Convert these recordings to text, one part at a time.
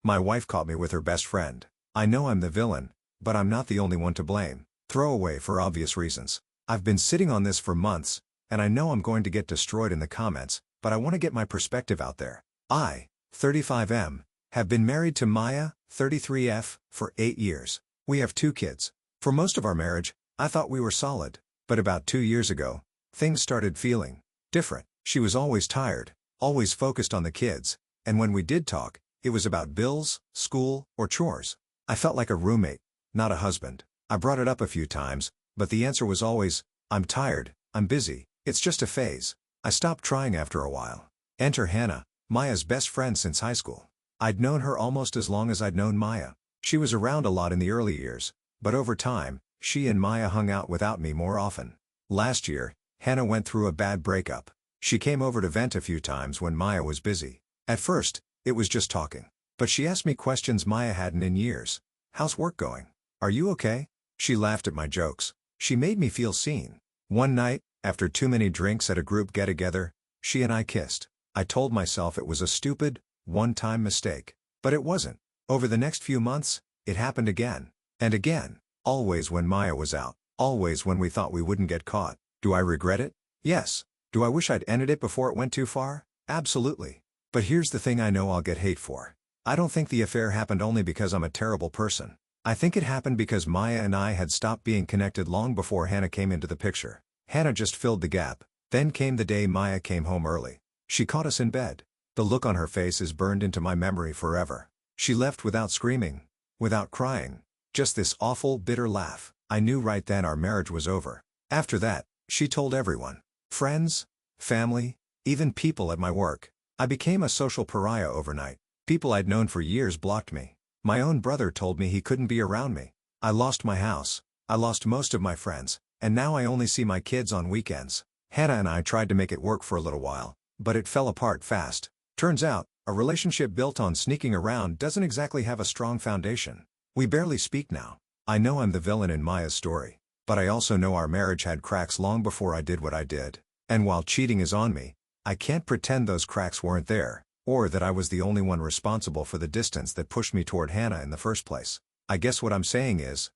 My wife caught me with her best friend. I know I'm the villain, but I'm not the only one to blame. Throwaway for obvious reasons. I've been sitting on this for months, and I know I'm going to get destroyed in the comments, but I want to get my perspective out there. I, 35M, have been married to Maya, 33F, for 8 years. We have 2 kids. For most of our marriage, I thought we were solid, but about 2 years ago, things started feeling different. She was always tired, always focused on the kids, and when we did talk, it was about bills, school, or chores. I felt like a roommate, not a husband. I brought it up a few times, but the answer was always, I'm tired, I'm busy, it's just a phase. I stopped trying after a while. Enter Hannah, Maya's best friend since high school. I'd known her almost as long as I'd known Maya. She was around a lot in the early years, but over time, she and Maya hung out without me more often. Last year, Hannah went through a bad breakup. She came over to vent a few times when Maya was busy. At first, it was just talking. But she asked me questions Maya hadn't in years. How's work going? Are you okay? She laughed at my jokes. She made me feel seen. One night, after too many drinks at a group get-together, she and I kissed. I told myself it was a stupid, one-time mistake. But it wasn't. Over the next few months, it happened again. And again. Always when Maya was out. Always when we thought we wouldn't get caught. Do I regret it? Yes. Do I wish I'd ended it before it went too far? Absolutely. But here's the thing I know I'll get hate for. I don't think the affair happened only because I'm a terrible person. I think it happened because Maya and I had stopped being connected long before Hannah came into the picture. Hannah just filled the gap. Then came the day Maya came home early. She caught us in bed. The look on her face is burned into my memory forever. She left without screaming, without crying. Just this awful, bitter laugh. I knew right then our marriage was over. After that, she told everyone. Friends, family, even people at my work. I became a social pariah overnight. People I'd known for years blocked me. My own brother told me he couldn't be around me. I lost my house. I lost most of my friends, and now I only see my kids on weekends. Hannah and I tried to make it work for a little while, but it fell apart fast. Turns out, a relationship built on sneaking around doesn't exactly have a strong foundation. We barely speak now. I know I'm the villain in Maya's story, but I also know our marriage had cracks long before I did what I did. And while cheating is on me, I can't pretend those cracks weren't there, or that I was the only one responsible for the distance that pushed me toward Hannah in the first place. I guess what I'm saying is,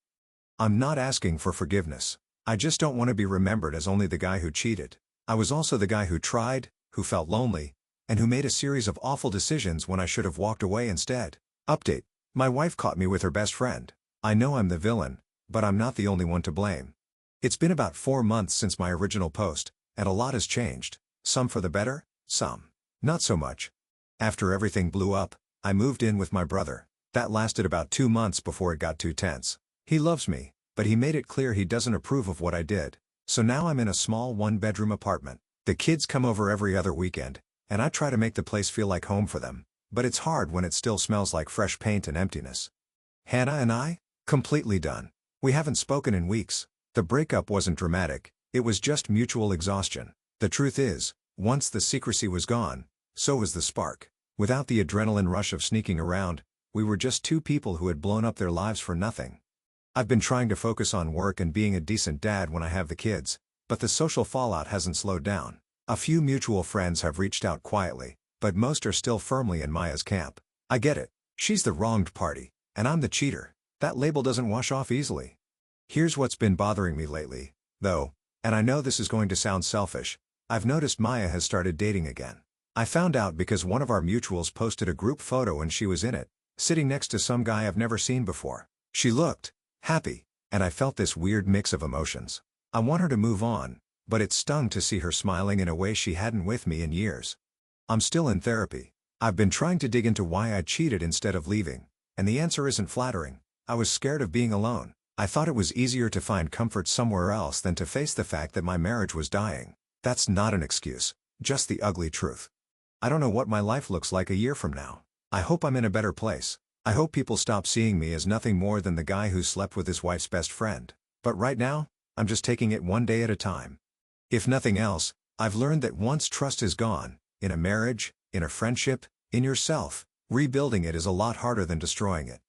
I'm not asking for forgiveness. I just don't want to be remembered as only the guy who cheated. I was also the guy who tried, who felt lonely, and who made a series of awful decisions when I should have walked away instead. Update. My wife caught me with her best friend. I know I'm the villain, but I'm not the only one to blame. It's been about 4 months since my original post, and a lot has changed. Some for the better, some not so much. After everything blew up, I moved in with my brother. That lasted about 2 months before it got too tense. He loves me, but he made it clear he doesn't approve of what I did. So now I'm in a small 1-bedroom apartment. The kids come over every other weekend, and I try to make the place feel like home for them. But it's hard when it still smells like fresh paint and emptiness. Hannah and I? Completely done. We haven't spoken in weeks. The breakup wasn't dramatic, it was just mutual exhaustion. The truth is, once the secrecy was gone, so was the spark. Without the adrenaline rush of sneaking around, we were just 2 people who had blown up their lives for nothing. I've been trying to focus on work and being a decent dad when I have the kids, but the social fallout hasn't slowed down. A few mutual friends have reached out quietly, but most are still firmly in Maya's camp. I get it. She's the wronged party, and I'm the cheater. That label doesn't wash off easily. Here's what's been bothering me lately, though, and I know this is going to sound selfish. I've noticed Maya has started dating again. I found out because one of our mutuals posted a group photo and she was in it, sitting next to some guy I've never seen before. She looked happy, and I felt this weird mix of emotions. I want her to move on, but it stung to see her smiling in a way she hadn't with me in years. I'm still in therapy. I've been trying to dig into why I cheated instead of leaving, and the answer isn't flattering. I was scared of being alone. I thought it was easier to find comfort somewhere else than to face the fact that my marriage was dying. That's not an excuse, just the ugly truth. I don't know what my life looks like a year from now. I hope I'm in a better place. I hope people stop seeing me as nothing more than the guy who slept with his wife's best friend. But right now, I'm just taking it one day at a time. If nothing else, I've learned that once trust is gone, in a marriage, in a friendship, in yourself, rebuilding it is a lot harder than destroying it.